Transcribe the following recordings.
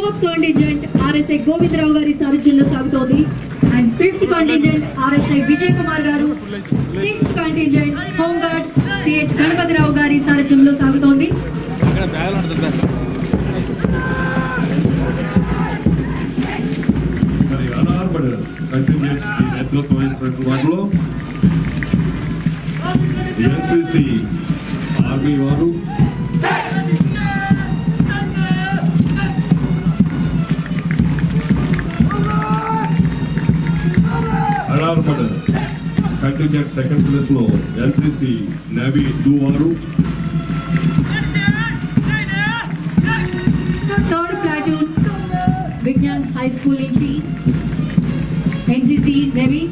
4th contingent RSI Govindrao గారి సారథ్యంలో సాగుతోంది. And 5th contingent RSI Vijay Kumar గారు, 6th contingent Homeguard CH Ganapatiravu గారి సారథ్యంలో సాగుతోంది. NCC ఆర్మీ వారు అడార్పడ్ కంటింజెంట్ సెకండ్ ప్లేస్ లో NCC నేవీ 2 వారు. Third platoon Vignan high school నుంచి NCC navy.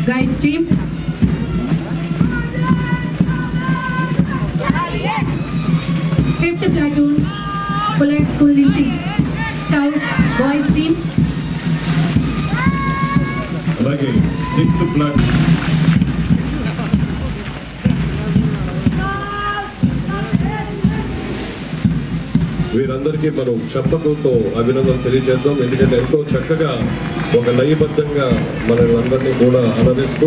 Guide stream. 5th platoon Pullard School నుంచి Scouts boys team. అలాగే 6th platoon వీరందరికీ మనం చెప్పడంతో అభినందనలు తెలియజేద్దాం. ఎందుకంటే ఎంతో చక్కగా ఒక లయబద్ధంగా మనల్ని అందరినీ కూడా ఆనందిస్తూ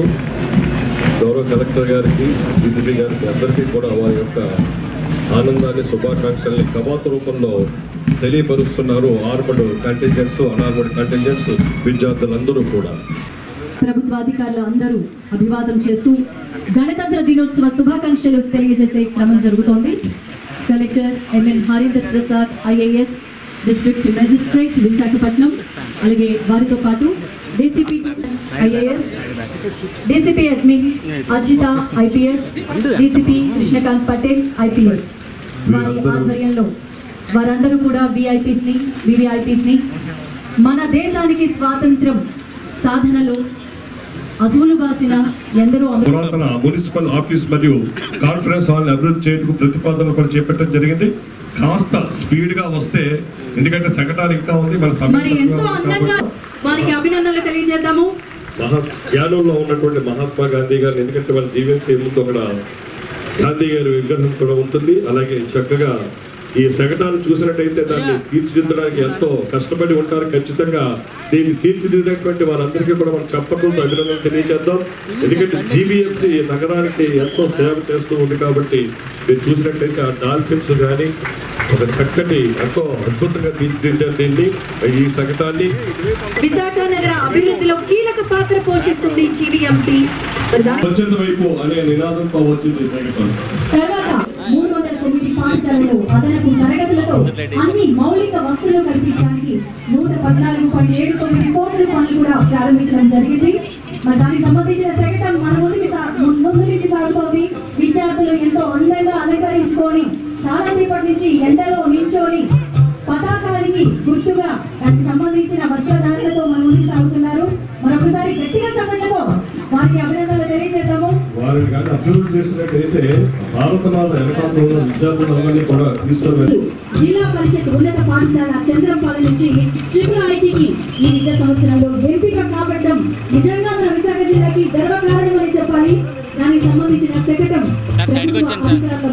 గౌరవ కలెక్టర్ గారికి, డీసీపీ గారికి అందరికీ కూడా వారి యొక్క ఆనందాన్ని, శుభాకాంక్షల్ని కవాతు రూపంలో తెలియపరుస్తున్నారు. ఆర్మడ్ కంటింజెంట్స్, అనార్మడ్ కంటింజెంట్స్ విద్యార్థులందరూ కూడా. ప్రభుత్వ అధికారులు అందరూ అభివాదం చేస్తూ గణతంత్ర దినోత్సవ శుభాకాంక్షలు తెలియజేసే క్రమం జరుగుతోంది. Collector MN Harinder Prasad IAS district magistrate Visakhapatnam, అలాగే వారితో పాటు DCP IAS, DCP admin Ajitha IPS, DCP Krishnakanth Patel IPS వారి ఆధ్వర్యంలో వారందరూ కూడా VVIPs ని మన దేశానికి స్వాతంత్రం సాధనలో అజువులు బాసిన ఎందరో పురాతన మున్సిపల్ ఆఫీస్ మరియు కాన్ఫరెన్స్ హాల్ అభివృద్ధి చేయడానికి ప్రతిపాదన కూడా చేపట్టడం జరిగింది. కాస్త స్పీడ్ గా వస్తే, ఎందుకంటే సంఘటన ఇంకా ఉంది, మరి ఎంతో అందంగా వారికి అభినందనలు తెలియజేద్దాము. జ్ఞానంలో ఉన్నటువంటి మహాత్మా గాంధీ గారిని, ఎందుకంటే వాళ్ళు జీవించే ముందు అక్కడ గాంధీ గారి విగ్రహం కూడా ఉంటుంది. అలాగే చక్కగా ఈ శకటాన్ని చూసినట్టయితే దాన్ని తీర్చిదిద్దడానికి ఎంతో కష్టపడి ఉంటారు. ఖచ్చితంగా దీన్ని తీర్చిదిద్దేటువంటి వారందరికీ కూడా మనం చెప్పకుండా అభినందనలు తెలియజేద్దాం. ఎందుకంటే GVMC నగరానికి ఎంతో సేవ చేస్తూ ఉంది కాబట్టి మీరు చూసినట్టయితే ఆ డాల్ఫిన్స్ కానీ ఒక చక్కటి ఎంతో అద్భుతంగా తీర్చిదిద్దారు దీన్ని, ఈ శకటాన్ని. విశాఖ నగర అభివృద్ధిలో కీలక పాత్ర పోషిస్తుంది GVMC. స్వచ్ఛత వైపు అనే నినాదంతో వచ్చింది ఈ శకటం. తర్వాత 309 పాఠశాలలో అదనపు తరగతులతో అన్ని మౌలిక వస్తువులు కల్పించడానికి 114.79 కోట్ల పనులు కూడా ప్రారంభించడం జరిగింది. మరి దానికి సంబంధించిన శకటం మన ముందు నుంచి సాగుతోంది. విద్యార్థులు ఎంతో అందంగా అలంకరించుకొని చాలాసేపటి నుంచి ఎండలో నిల్చొని పతాకానికి గుర్తుగా దానికి సంబంధించిన వస్త్రధారణతో మన ముందుకు సాగుతున్నారు. మరొకసారి గట్టిగా చెప్పడంతో వారికి అభినందనలు తెలియజేద్దాము. వారిని కానీ అభివృద్ధి చేసినట్టయితే భారతమాత వెనకాలంలో విద్యార్థులందరినీ కూడా తీసుకువెళ్ళి జిల్లా పరిషత్ ఉన్నత పాఠశాల చంద్రంపాలెం నుంచి IITకి ఈ విద్యా సంవత్సరంలో ఎంపిక కాబట్టడం నిజంగా మన విశాఖ జిల్లాకి గర్వకారణం అని చెప్పాలి. దానికి సంబంధించిన శకటం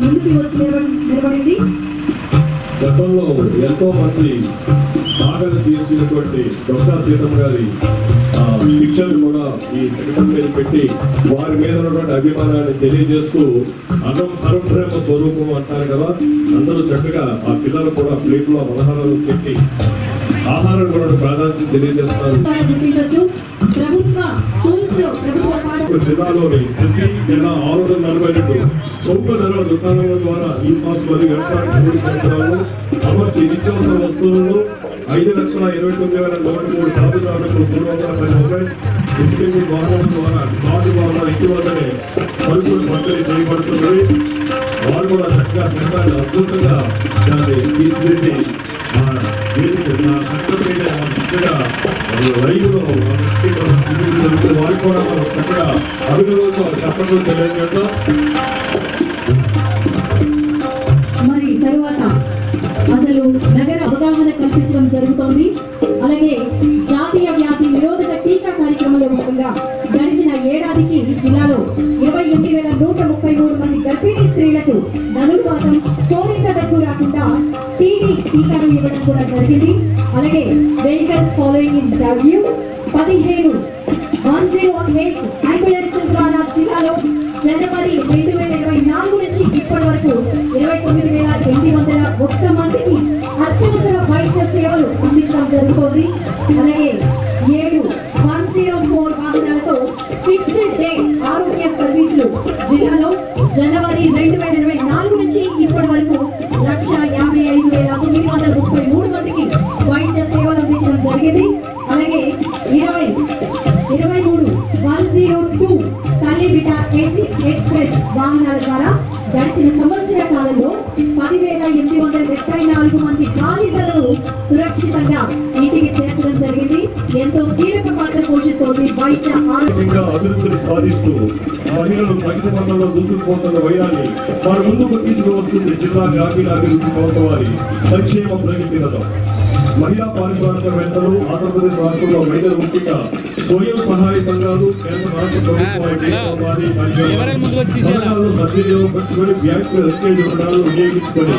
ముందుకు వచ్చి నిలబడింది. గతంలో ఎంతో మంది బాగా తీర్చినటువంటి డొక్కా సీతమ్మ గారి పిక్చర్లు కూడా ఈ శకటం మీద పెట్టి వారి మీద ఉన్నటువంటి అభిమానాన్ని తెలియజేస్తూ అన్నం పరబ్రహ్మ స్వరూపం అంటారు కదా, అందరూ చక్కగా ఆ పిల్లలు కూడా ప్లేట్లో ఆహారాలు పెట్టి ఆహారం కూడా ప్రాధాన్యత తెలియజేస్తారు. జిల్లాలోని ప్రతి నెల 642 చౌక ధరల దుకాణాల ద్వారా ఈ పాస్ మరియు ఎలక్ట్రానిక్ సంవత్సరాలు అమర్చి నిత్యావసర వస్తువులను 5,29,103 జాబితాలకు 310 మొబైల్స్ డిస్ట్రిబ్యూట్ వాహనం ద్వారా కార్డు ద్వారా ఇంటి వద్దనే సరుకులు పంపిణీ చేయబడుతున్నవి. వారు కూడా చక్కగా సంఘాన్ని అద్భుతంగా దాన్ని తీర్చిదిద్ది లైవ్లో వారు కూడా మనం చక్కగా అభివృద్ధితో చెప్పడం తెలియజేద్దాం. మరి తరువాత అసలు నగర అవగాహన కల్పించడం జరుగుతోంది. అలాగే జాతీయ వ్యాధి నిరోధక టీకా కార్యక్రమంలో భాగంగా గడిచిన ఏడాదికి జిల్లాలో 28,133 మంది గర్భిణీ స్త్రీలకు ధనుర్వాతం, కోరింత దగ్గు రాకుండా టీడీ టీకాలు ఇవ్వడం కూడా జరిగింది. అలాగే vehicles following in W 108 ambulance ద్వారా జిల్లాలో జనవరి 2024 నుంచి ఇప్పటి వరకు 29,801 మందికి అత్యవసర వైద్య సేవలు అందించడం జరుగుతోంది. అలాగే 104 వాహనాలతో ఫిక్స్డ్ డే ఆరోగ్య సర్వీసులు జిల్లాలో జనవరి 2024 నుంచి ఇప్పటి వరకు 155,933 మందికి వైద్య సేవలు అందించడం జరిగింది. అలాగే 102 తల్లి బిడ్డ ఏసీ ఎక్స్ప్రెస్ వాహనాల ద్వారా గడిచిన సంవత్సర కాలంలో 10,874 మంది బాలికలను సురక్షితంగా ఇంటికి చేర్చడం జరిగింది. ఎంతో కీలక పాత్ర పోషిస్తోంది వైద్య ఆరోగ్య అభివృద్ధిని సాధిస్తూ మహిళలు ప్రగతి పథంలో దూసుకుపోతున్న వైరాన్ని వారి ముందుకు తీసుకువస్తుంది జిల్లా గ్రామీణాభివృద్ధి సంస్థ వారి సంక్షేమ ప్రగతి రథం. మహిళా పారిశ్రామికవేత్తలు ఆంధ్రప్రదేశ్ రాష్ట్రంలో మహిళలు ముఖ్యంగా స్వయం సహాయ సంఘాలు కేంద్ర రాష్ట్ర ప్రభుత్వాలు సద్వినియోగపరుచుకొని బ్యాంకుల రిటైల్ రుణాలను వినియోగించుకొని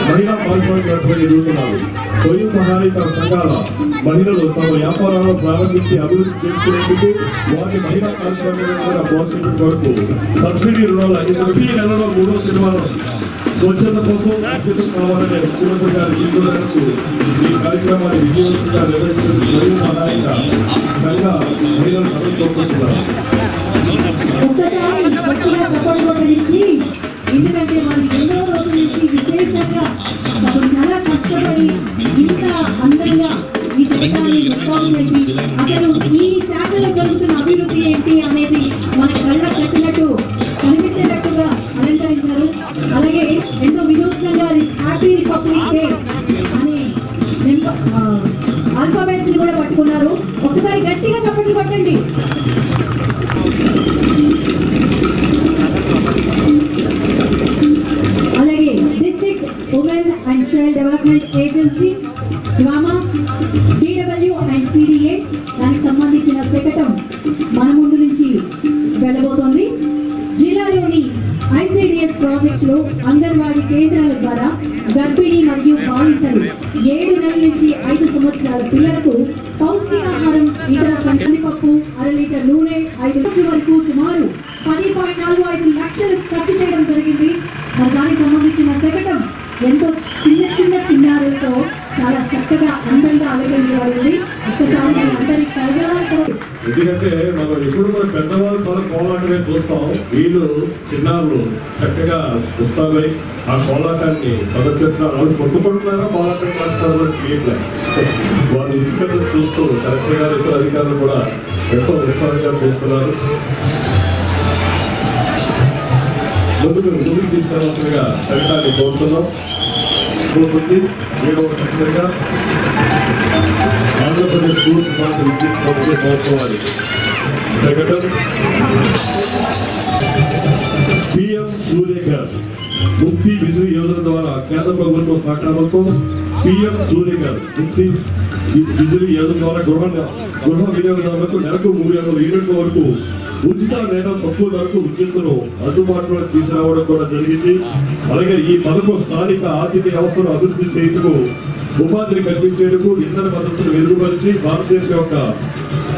మహిళా పారిశ్రామికవేత్తలు ఎదుగుతున్నారు. స్వయం సహాయక సంఘాల మహిళలు తమ వ్యాపారాలను ప్రారంభించి అభివృద్ధి చేసుకునేందుకు వారి మహిళా పారిశ్రామికవేత్తలుగా ప్రోత్సహించడం కొరకు సబ్సిడీ రుణాలు అందించడం ఈ నెలలో 3వ శనివారం స్వచ్ఛత కోసం బాధ్యత కావాలనే ముఖ్యమంత్రి గారి పిలుపునకు ఈ కార్యక్రమాన్ని విజయవంతంగా నిర్వహించిన స్వయం సహాయక సంఘ మహిళలు కోరుకుంటున్నారు. ఎందుకంటే వాళ్ళు ఎన్నో రోజుల నుంచి విశేషంగా చాలా కష్టపడి ఇంత అందంగా ఈ చట్టాన్ని అసలు ఈ శాఖలో జరుగుతున్న అభివృద్ధి ఏంటి అనేది మన కళ్ళ కట్టినట్టు కనిపించేటట్టుగా అలంకరించారు. అలాగే ఎంతో వినూత్నంగా హ్యాపీ రిపబ్లిక్ డే అనే ఆల్ఫాబెట్స్ ని కూడా పట్టుకున్నారు. ఒకసారి గట్టిగా చప్పట్లు కొట్టండి. అలాగే district women and child development agency drama DW and CDA దానికి సంబంధించిన శకటం మన ముందు నుంచి వెళ్ళబోతోంది. జిల్లాలోని ICDS ప్రాజెక్ట్ లో అంగన్వాడీ కేంద్రాల ద్వారా గర్భిణీ మరియు బాలింతలు 7 నెలల నుంచి 5 సంవత్సరాల పిల్లలకు పౌష్టికాహారం, ఇతర కందిపప్పు, 1/2 లీటర్ నూనె 5 రోజుల వరకు సుమారు 10.45 లక్షలు ఖర్చు చేయడం జరిగింది. మరి దానికి సంబంధించిన శకటం ఎంతో చిన్న చిన్నారులతో చాలా చక్కగా అందంగా అలంకరించబడింది. ఒక్కసారి అందరి కలగడానికి ఎందుకంటే మనం ఎప్పుడు మన పెద్దవాళ్ళు మన కోలాటమే చూస్తాం. వీళ్ళు చిన్నారులు చక్కగా ఉత్సాహమై ఆ కోలాటాన్ని ప్రదర్శిస్తున్నారు. వాళ్ళు కొట్టుకుంటున్నారా కోలాటం చేస్తారో తెలియట్లేదు. వాళ్ళు ఉచితంగా చూస్తూ కలెక్టర్ గారు ఇతర అధికారులు కూడా ఎంతో ఉత్సాహంగా చూస్తున్నారు. ముందుకు తీసుకెళ్లాల్సిందిగా శకటాన్ని కోరుతున్నాం. 7వ సెక్రటరీగా ఆంధ్రప్రదేశ్ స్కూల్ విద్యుత్ ప్రభుత్వ సంవత్సరాలు శకటం PM సూర్యకర్ ముక్తి బిజిలీ యోజన ద్వారా కేంద్ర ప్రభుత్వ సహకారంతో PM సూర్యకర్ ముక్తి బిజిలీ యోజన ద్వారా గృహ వినియోగదారులకు నెలకు 300 యూనిట్ల వరకు ఉచిత లేదా తక్కువ ధరకు విద్యుత్తును అందుబాటులోకి తీసుకురావడం కూడా జరిగింది. అలాగే ఈ పథకం స్థానిక ఆర్థిక వ్యవస్థను అభివృద్ధి చేయుటకు, ఉపాధిని కల్పించేందుకు, ఇంధన భద్రతను మెరుగుపరిచి భారతదేశం యొక్క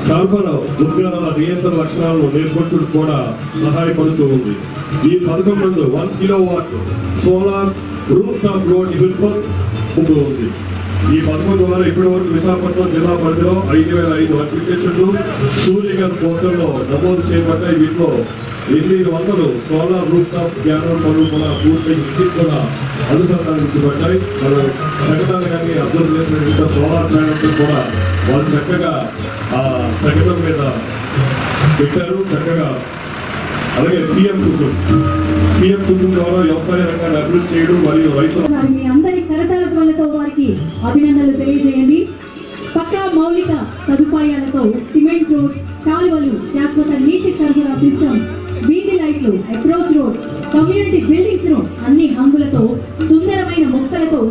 కార్బన్ ఉద్గారాల నియంత్రణ లక్షణాలను నేర్పరచడం కూడా సహాయపడుతూ ఉంది. ఈ పథకం నందు 1 kilowatt solar roof top load ఇవ్వడం ఉంది. ఈ పథకం ద్వారా ఇప్పటి వరకు విశాఖపట్నం జిల్లా పరిధిలో 5,005 అప్లికేషన్లు సూర్యగర్ పోర్టల్లో నమోదు చేయబడ్డాయి. వీటిలో 800 సోలార్ రూఫ్ టాప్ ప్యానల్ పనులు కూడా పూర్తి కూడా అనుసంధానించబడ్డాయి. మనం శకటాన్ని కానీ అబ్జర్వ్ చేసిన ఇంకా సోలార్ ప్యానల్స్ కూడా వాళ్ళు చక్కగా ఆ శకటం మీద పెట్టారు చక్కగా. అలాగే PM కుసుమ్ ద్వారా వ్యవసాయ రంగాన్ని అభివృద్ధి చేయడం మరియు రైతులు మీ అందరి కరతాళత్వాలతో వారికి అభినందనలు తెలియజేయండి. పక్కా మౌలిక సదుపాయాలతో సిమెంట్ రోడ్, కాలువలు, శాశ్వత నీటి సరఫరా సిస్టమ్స్, వీధి లైట్లు, అప్రోచ్ రోడ్స్, కమ్యూనిటీ బిల్డింగ్స్ ను అన్ని హంగులతో, సుందరమైన మొక్కలతో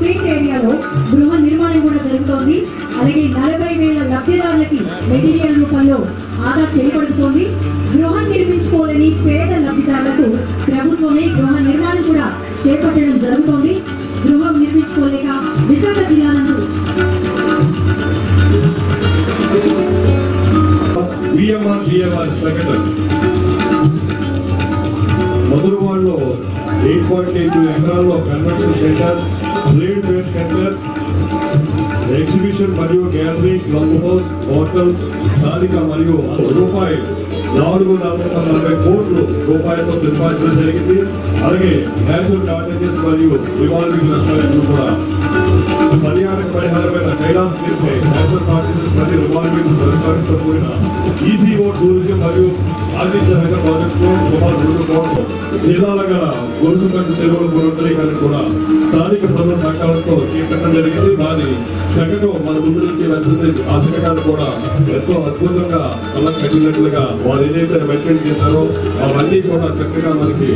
ప్రింట్ ఏరియాలో గృహ నిర్మాణం కూడా జరుగుతోంది. అలాగే 40,000 లబ్ధిదారులకి మెటీరియల్ రూపంలో ఆదా చేయబడుతోంది. గృహం నిర్మించుకోలేని పేద లబ్ధిదారులకు ప్రభుత్వమే గృహ నిర్మాణం కూడా చేపట్టడం జరుగుతోంది. గృహం నిర్మించుకోలేక విశాఖ జిల్లా నందు మధురవాడలో 8.82 ఎకరాల్లో convention centre, trade fair centre, exhibition మరియు గ్యాలరీ, క్లబ్ హౌస్, హోటల్, స్థానిక మరియు రూపాయలు 440 కోట్ల రూపాయలతో నిర్మించడం జరిగింది. అలాగే నేచురల్ కాటేజెస్ మరియు రివాల్వింగ్ రెస్టారెంట్లు కూడా పర్యాటక పరిహారమైన కైలాస్ నిర్మై నేచురల్ కాటేజెస్ మరియు రివాల్వింగ్ రెస్టారెంట్తో కూడిన ఈసీఓ టూరిజం మరియు ఆతిథ్య రంగ ప్రాజెక్టులో సుమారు 2 కోట్లు జిల్లాల గల గొలుసుకట్టు చెరువుల పునరుద్ధరణకు కూడా స్థానిక ప్రజల సహకారంతో చేపట్టడం జరిగింది. దాని శకటం మన ముందు నుంచి వెళ్తుంది. ఆ శకటాన్ని కూడా ఎంతో అద్భుతంగా అలా కట్టినట్లుగా వారు ఏదైతే మెయింటైన్ చేశారో అవన్నీ కూడా చక్కగా మనకి